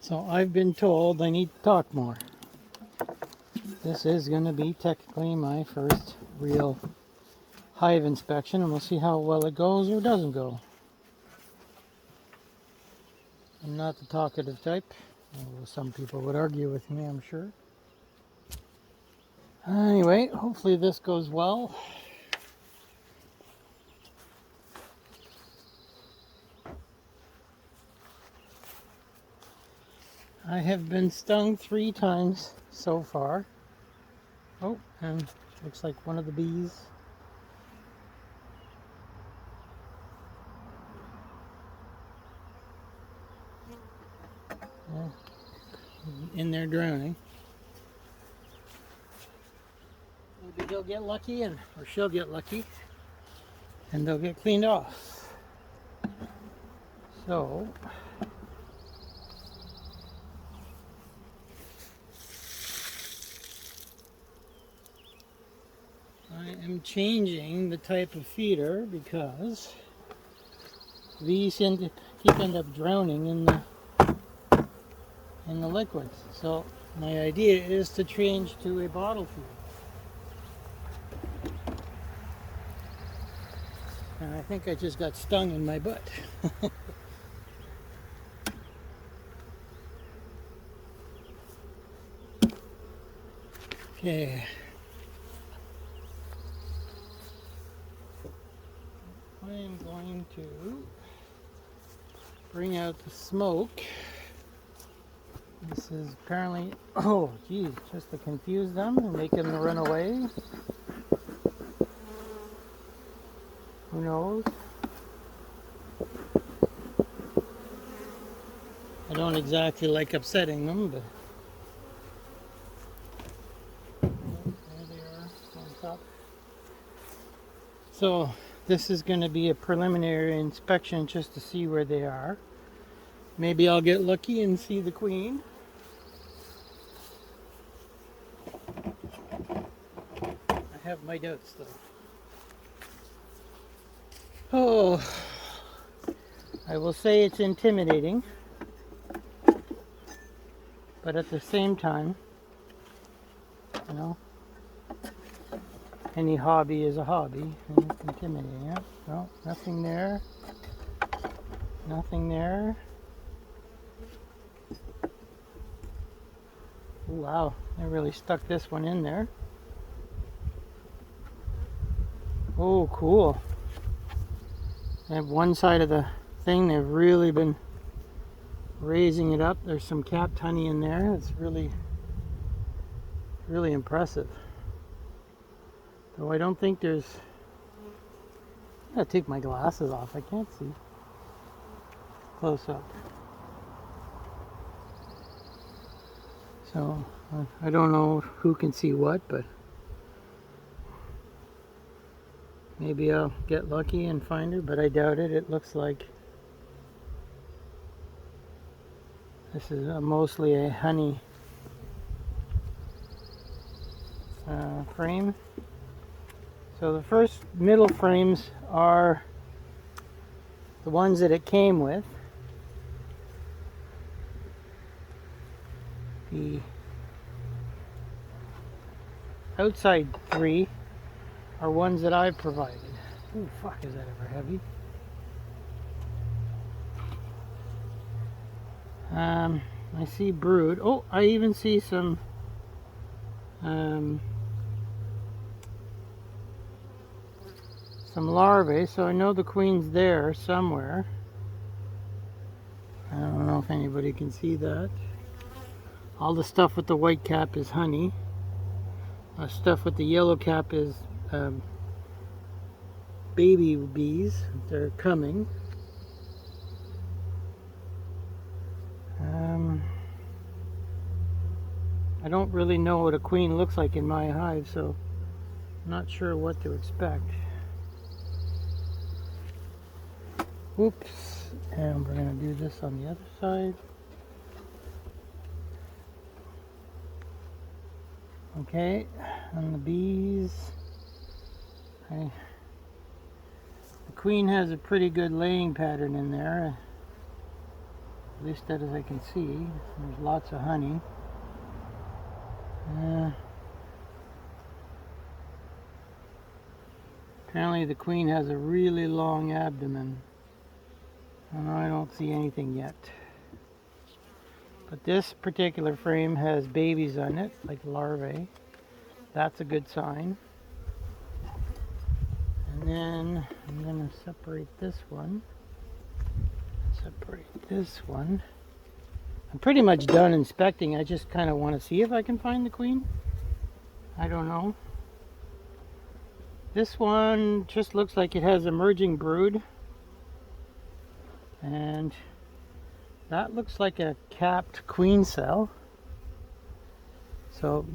So I've been told I need to talk more. This is going to be technically my first real hive inspection, and we'll see how well it goes or doesn't go. I'm not the talkative type. Although some people would argue with me, I'm sure. Anyway, hopefully this goes well. I have been stung 3 times so far. Oh, and looks like one of the bees. In there drowning. Maybe they'll get lucky, or she'll get lucky, and they'll get cleaned off. So, I am changing the type of feeder because these end up drowning in the liquids. So my idea is to change to a bottle feeder. And I think I just got stung in my butt. Okay. I am going to bring out the smoke. This is apparently, oh geez, just to confuse them and make them run away. Who knows? I don't exactly like upsetting them, but there they are on top. So this is going to be a preliminary inspection just to see where they are. Maybe I'll get lucky and see the queen. I have my doubts though. Oh, I will say it's intimidating, but at the same time, you know, any hobby is a hobby, and it's intimidating. Yeah? No, nothing there. Nothing there. Ooh, wow, I really stuck this one in there. Oh, cool. I have one side of the thing, they've really been raising it up. There's some capped honey in there. It's really impressive. Though I don't think there's... I gotta take my glasses off. I can't see close up. So I don't know who can see what, but maybe I'll get lucky and find her, but I doubt it. It looks like this is mostly a honey frame. So the first middle frames are the ones that it came with. The outside 3 are ones that I've provided. Ooh, fuck, is that ever heavy? I see brood. Oh, I even see some larvae, so I know the queen's there somewhere. I don't know if anybody can see that. All the stuff with the white cap is honey. Stuff with the yellow cap is baby bees. They're coming. I don't really know what a queen looks like in my hive, so I'm not sure what to expect. Oops, and we're going to do this on the other side. Okay, and the bees. Okay. The queen has a pretty good laying pattern in there. At least that as I can see. There's lots of honey. Apparently the queen has a really long abdomen. And I don't see anything yet. But this particular frame has babies on it, like larvae. That's a good sign. And then I'm going to separate this one. Separate this one. I'm pretty much done inspecting. I just kind of want to see if I can find the queen. I don't know. This one just looks like it has emerging brood. And that looks like a capped queen cell. So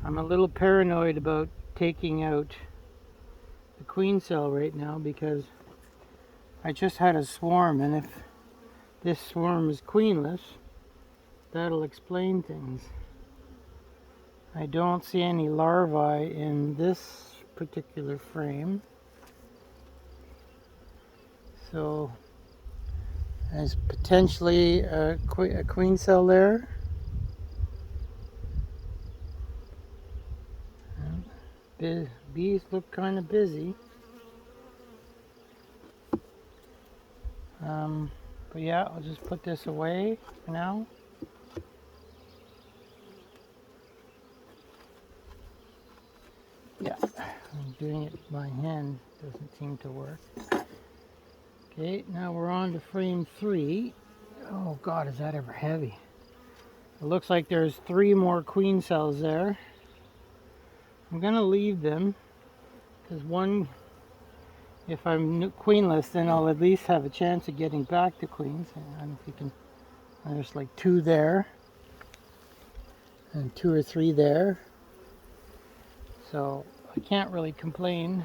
I'm a little paranoid about taking out the queen cell right now because I just had a swarm, and if this swarm is queenless, that'll explain things. I don't see any larvae in this particular frame. So there's potentially a queen cell there. Bees look kind of busy. But yeah, I'll just put this away for now. Yeah, I'm doing it by hand, doesn't seem to work. Okay, now we're on to frame 3. Oh God, is that ever heavy? It looks like there's 3 more queen cells there. I'm gonna leave them because one, if I'm queenless, then I'll at least have a chance of getting back to queens. I don't know if you can, there's like 2 there and 2 or 3 there. So I can't really complain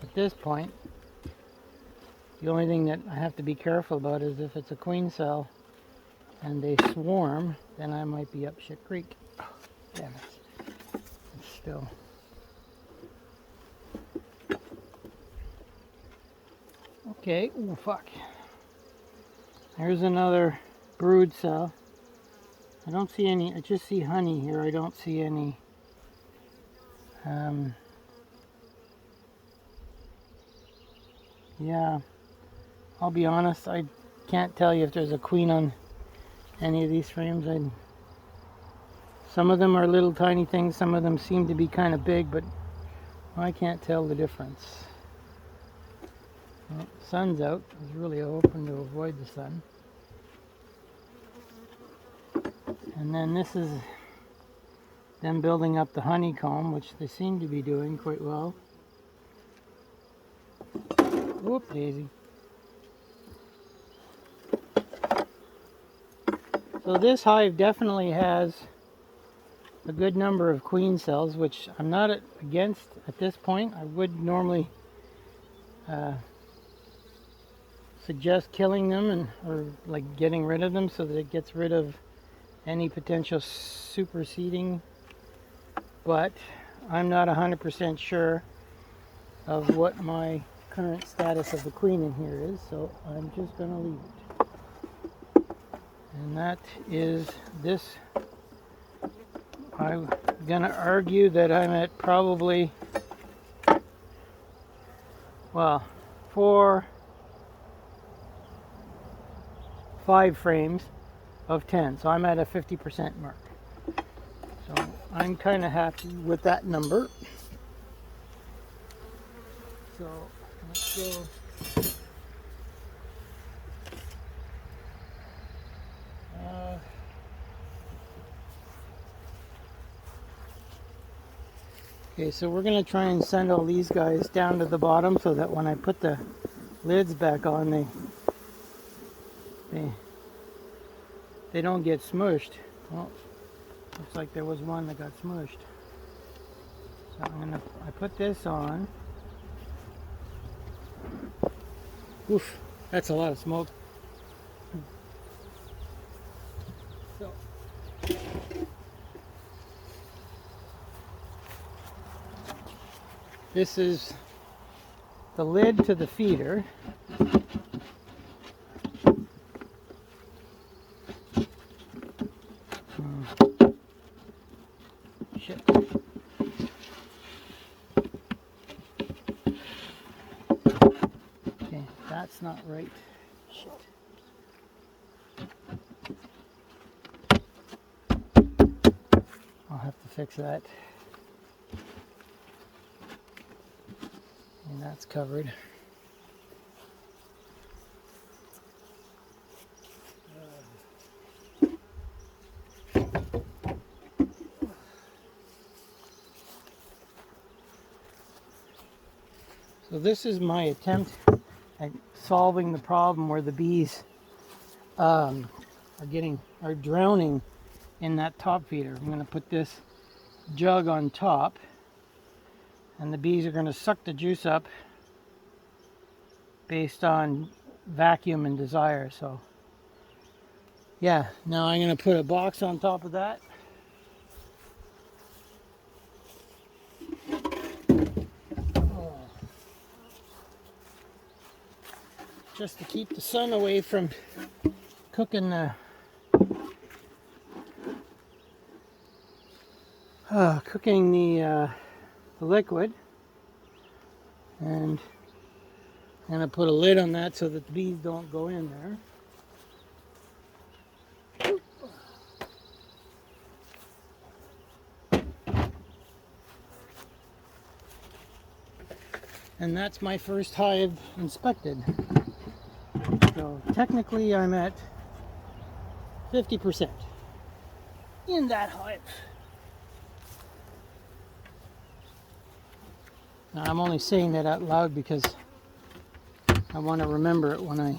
at this point. The only thing that I have to be careful about is if it's a queen cell and they swarm, then I might be up shit creek. Oh, damn it. It's still. Okay, oh fuck. There's another brood cell. I don't see any, I just see honey here. I don't see any yeah, I'll be honest, I can't tell you if there's a queen on any of these frames. Some of them are little tiny things, some of them seem to be kind of big, but I can't tell the difference. Well, sun's out. I was really hoping to avoid the sun. And then this is them building up the honeycomb, which they seem to be doing quite well. Whoop daisy. So this hive definitely has a good number of queen cells, which I'm not against at this point. I would normally suggest killing them or like getting rid of them so that it gets rid of any potential superseding, but I'm not 100% sure of what my current status of the queen in here is, so I'm just going to leave it. And that is this. I'm going to argue that I'm at probably, well, 5 frames of 10, so I'm at a 50% mark. So I'm kind of happy with that number. So let's go. Okay, so we're going to try and send all these guys down to the bottom so that when I put the lids back on, they don't get smushed. Well, looks like there was one that got smushed. So I put this on. Oof, that's a lot of smoke. So this is the lid to the feeder. that's not right. Shit. I'll have to fix that. And that's covered. So this is my attempt at solving the problem where the bees are drowning in that top feeder. I'm going to put this jug on top, and the bees are going to suck the juice up based on vacuum and desire. So yeah, now I'm going to put a box on top of that. Just to keep the sun away from cooking the liquid. And I'm going to put a lid on that so that the bees don't go in there. And that's my first hive inspected. So technically I'm at 50% in that hive. Now I'm only saying that out loud because I want to remember it when I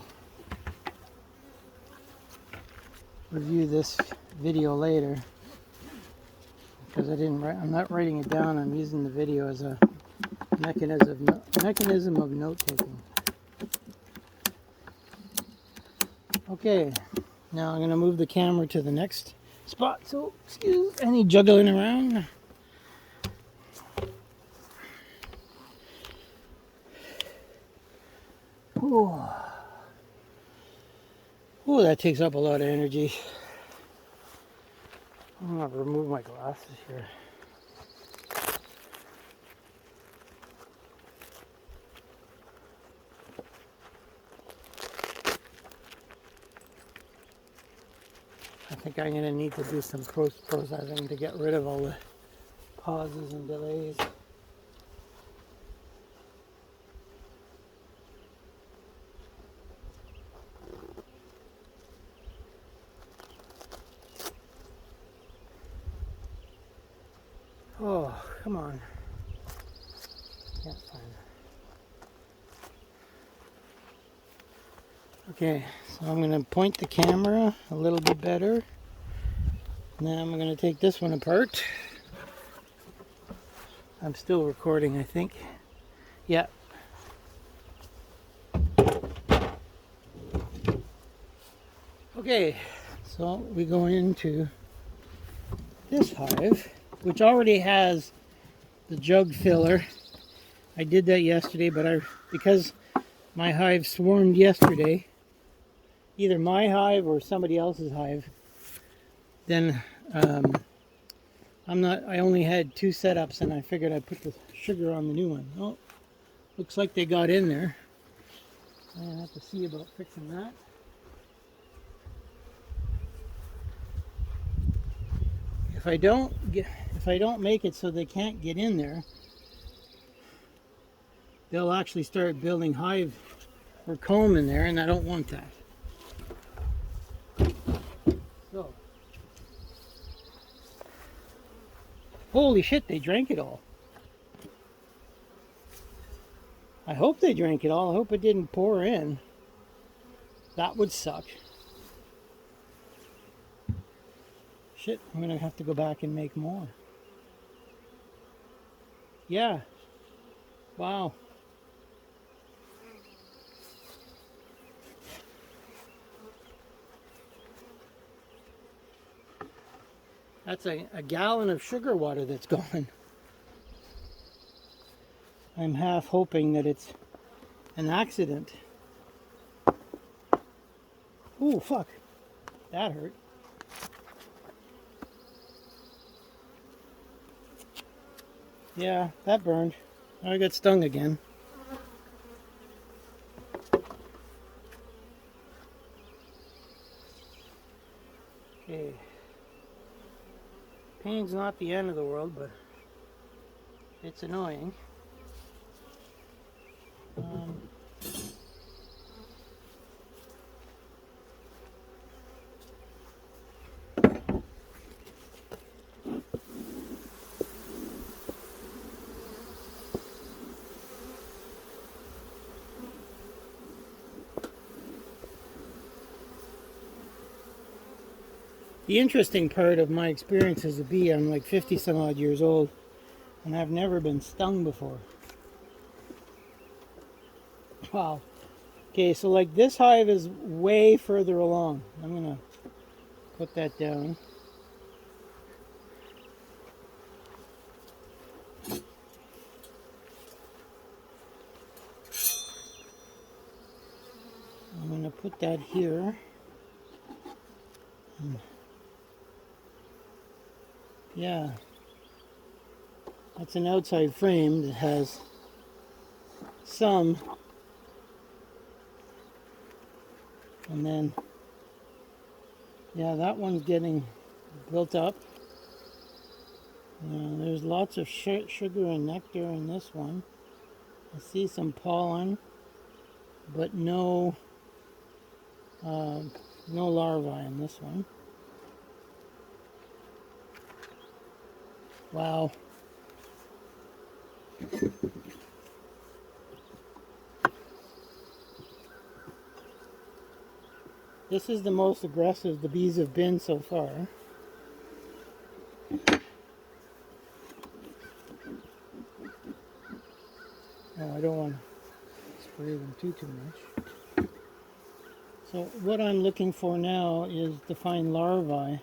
review this video later. Because I'm not writing it down, I'm using the video as a mechanism of note-taking. Okay, now I'm going to move the camera to the next spot, so excuse any juggling around. Oh, that takes up a lot of energy. I'm going to remove my glasses here. I think I'm going to need to do some post-processing to get rid of all the pauses and delays. Oh, come on. Can't find it. Okay, so I'm going to point the camera a little bit better. Now I'm going to take this one apart. I'm still recording, I think. Yeah. Okay, so we go into this hive, which already has the jug filler. I did that yesterday, but because my hive swarmed yesterday, either my hive or somebody else's hive, then I only had 2 setups, and I figured I'd put the sugar on the new one. Oh, looks like they got in there. I'm gonna have to see about fixing that. If I don't make it so they can't get in there, they'll actually start building hive or comb in there, and I don't want that. So, holy shit, they drank it all. I hope they drank it all. I hope it didn't pour in. That would suck. Shit, I'm gonna have to go back and make more. Yeah. Wow. That's a gallon of sugar water that's gone. I'm half hoping that it's an accident. Ooh, fuck. That hurt. Yeah, that burned. I got stung again. Okay. Pain's not the end of the world, but it's annoying. The interesting part of my experience as a bee, I'm like 50 some odd years old, and I've never been stung before. Wow. Okay, so like this hive is way further along. I'm gonna put that down. I'm gonna put that here. Yeah, that's an outside frame that has some, and then yeah, that one's getting built up. There's lots of sugar and nectar in this one. I see some pollen, but no larvae in this one. Wow. This is the most aggressive the bees have been so far. Oh, I don't want to spray them too much. So what I'm looking for now is to find larvae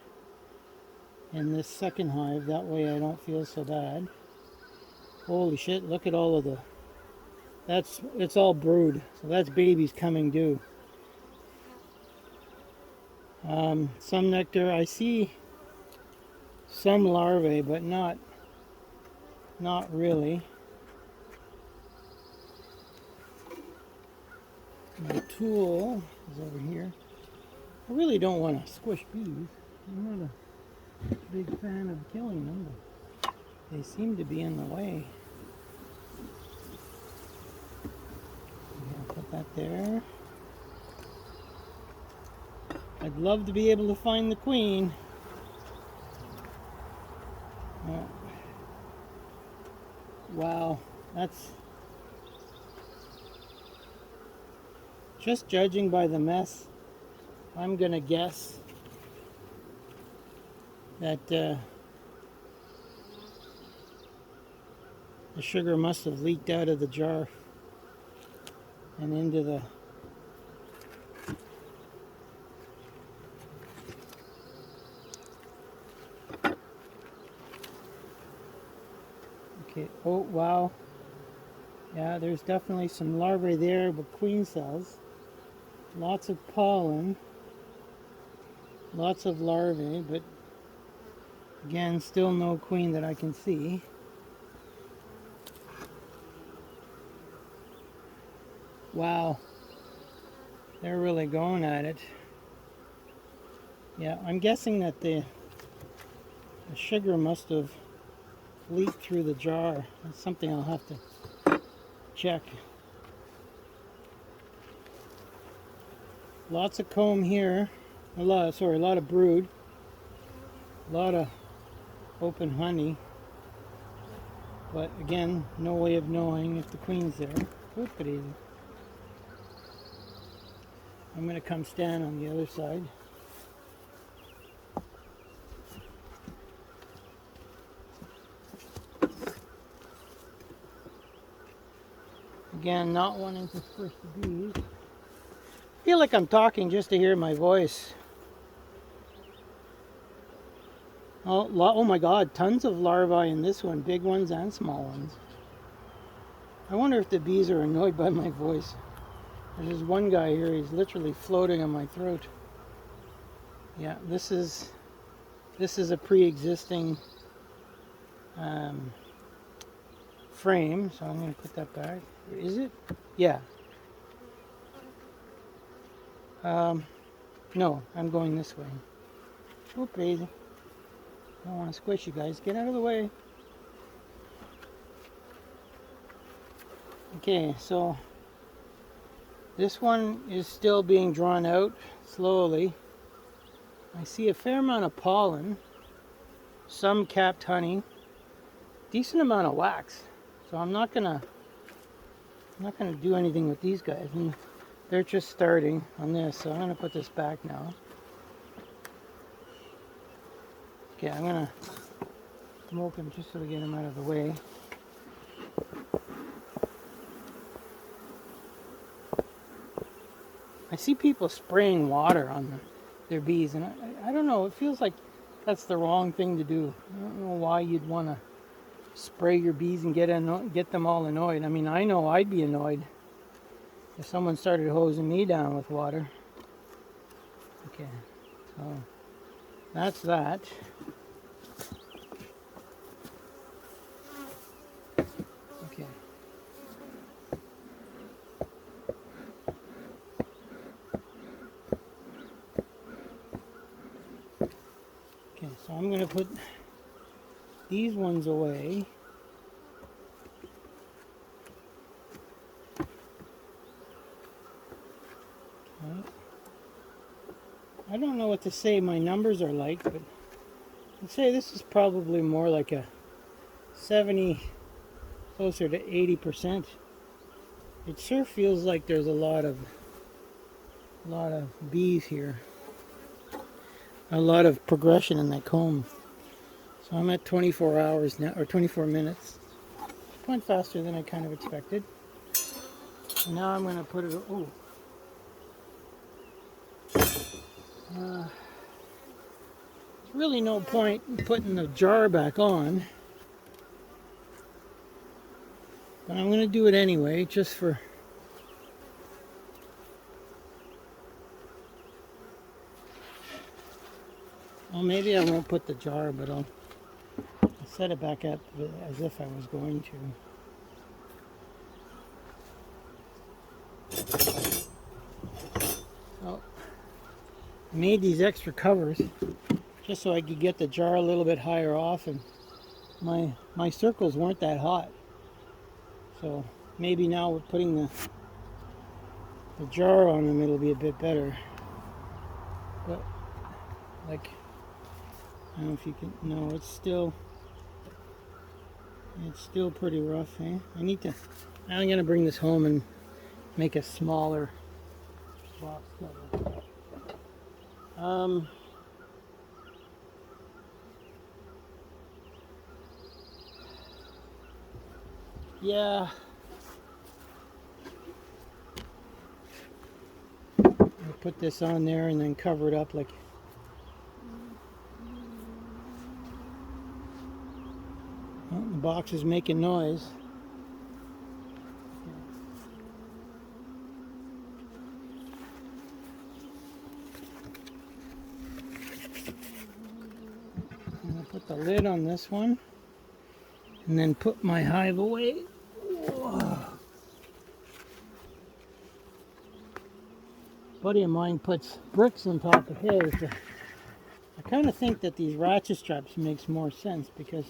in this second hive. That way I don't feel so bad. Holy shit, look at all of the... It's all brood. So that's babies coming due. Some nectar. I see some larvae, but not really. My tool is over here. I really don't want to squish bees. I'm not a big fan of killing them, but they seem to be in the way. I'll put that there. I'd love to be able to find the queen. Wow, that's... Just judging by the mess, I'm gonna guess that the sugar must have leaked out of the jar and into the... Okay, oh wow. Yeah, there's definitely some larvae there, but queen cells. Lots of pollen. Lots of larvae, but again, still no queen that I can see. Wow. They're really going at it. Yeah, I'm guessing that the sugar must have leaked through the jar. That's something I'll have to check. Lots of comb here. A lot of brood. A lot of open honey. But again, no way of knowing if the queen's there. Oop-a-daisy. I'm going to come stand on the other side. Again, not wanting to squish the bees. I feel like I'm talking just to hear my voice. Oh my god, tons of larvae in this one, big ones and small ones. I wonder if the bees are annoyed by my voice. There's one guy here, he's literally floating on my throat. Yeah, this is a pre-existing frame, so I'm going to put that back. Is it? Yeah. No, I'm going this way. Oop, Daisy. Don't want to squish you guys. Get out of the way. Okay, so this one is still being drawn out slowly. I see a fair amount of pollen, some capped honey, decent amount of wax. So I'm not gonna do anything with these guys. And they're just starting on this, so I'm gonna put this back now. Okay, I'm gonna smoke them just so to get them out of the way. I see people spraying water on their bees, and I don't know, it feels like that's the wrong thing to do. I don't know why you'd want to spray your bees and get them all annoyed. I mean, I know I'd be annoyed if someone started hosing me down with water. Okay, so that's that. Okay. Okay, so I'm going to put these ones away. Okay. I don't know what to say my numbers are like, but I'd say this is probably more like a 70, closer to 80%. It sure feels like there's a lot of bees here. A lot of progression in that comb. So I'm at 24 hours now, or 24 minutes. Went faster than I kind of expected. And now I'm going to put it, there's really no point in putting the jar back on. But I'm going to do it anyway, just for... Well, maybe I won't put the jar, but I'll set it back up as if I was going to. So, I made these extra covers just so I could get the jar a little bit higher off, and my circles weren't that hot. So maybe now with putting the jar on them, it'll be a bit better. But like, I don't know if you can. No, it's still pretty rough. Eh? I'm gonna bring this home and make a smaller box cover. Yeah. I'll put this on there and then cover it up like. Well, the box is making noise. I'm gonna put the lid on this one and then put my hive away. Whoa. A buddy of mine puts bricks on top of his. I kind of think that these ratchet straps makes more sense because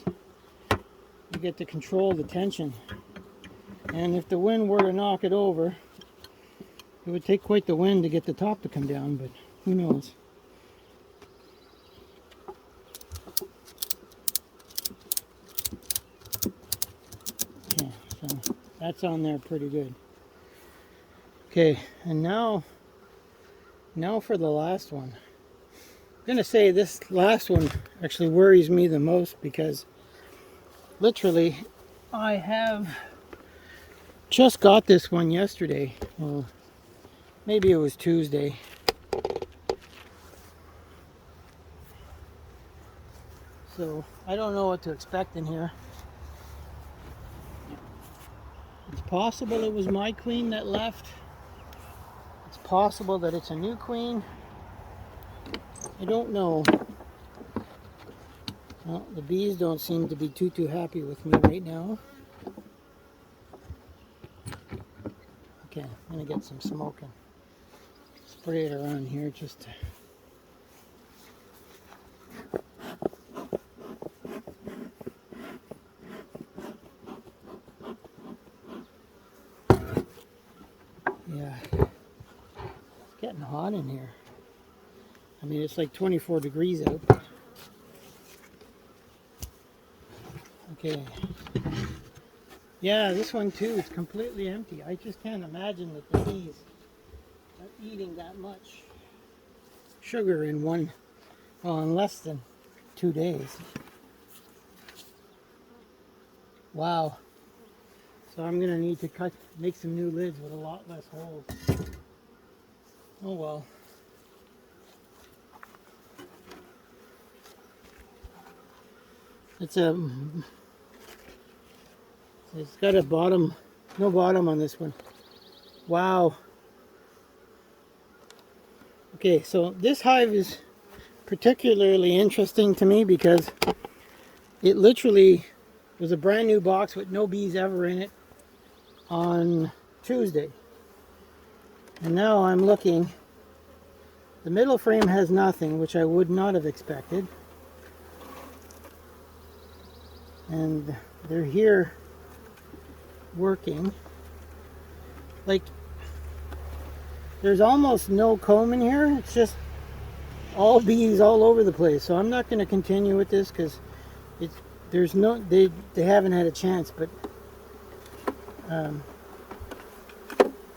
you get to control the tension. And if the wind were to knock it over, it would take quite the wind to get the top to come down, but who knows. Okay, so that's on there pretty good. Okay, and now for the last one. I'm gonna say this last one actually worries me the most because literally I have just got this one yesterday. Well, maybe it was Tuesday. So I don't know what to expect in here. It's possible it was my queen that left. It's possible that it's a new queen. I don't know. Well, the bees don't seem to be too happy with me right now. Okay, I'm gonna get some smoke and spray it around here just to... I mean, it's like 24 degrees out. Okay. Yeah, this one too is completely empty. I just can't imagine that the bees are eating that much sugar in in less than 2 days. Wow. So I'm gonna need to make some new lids with a lot less holes. Oh well. It's got a bottom, no bottom on this one. Wow. Okay, so this hive is particularly interesting to me because it literally was a brand new box with no bees ever in it on Tuesday. And now I'm looking, the middle frame has nothing, which I would not have expected. And they're here working. Like, there's almost no comb in here. It's just all bees all over the place. So I'm not going to continue with this because they haven't had a chance. But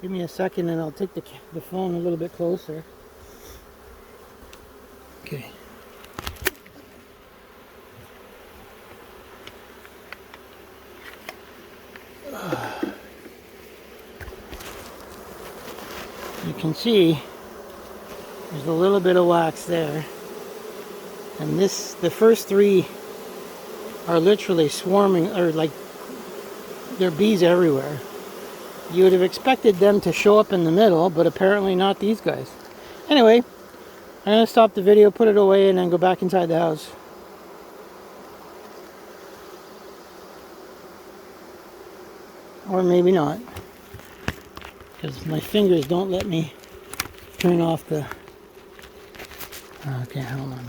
give me a second and I'll take the phone a little bit closer. Okay. You can see there's a little bit of wax there, and the first three are literally swarming, or like there are bees everywhere. You would have expected them to show up in the middle, but apparently not these guys. Anyway, I'm going to stop the video, put it away, and then go back inside the house. Or maybe not, because my fingers don't let me turn off the... Okay, hold on.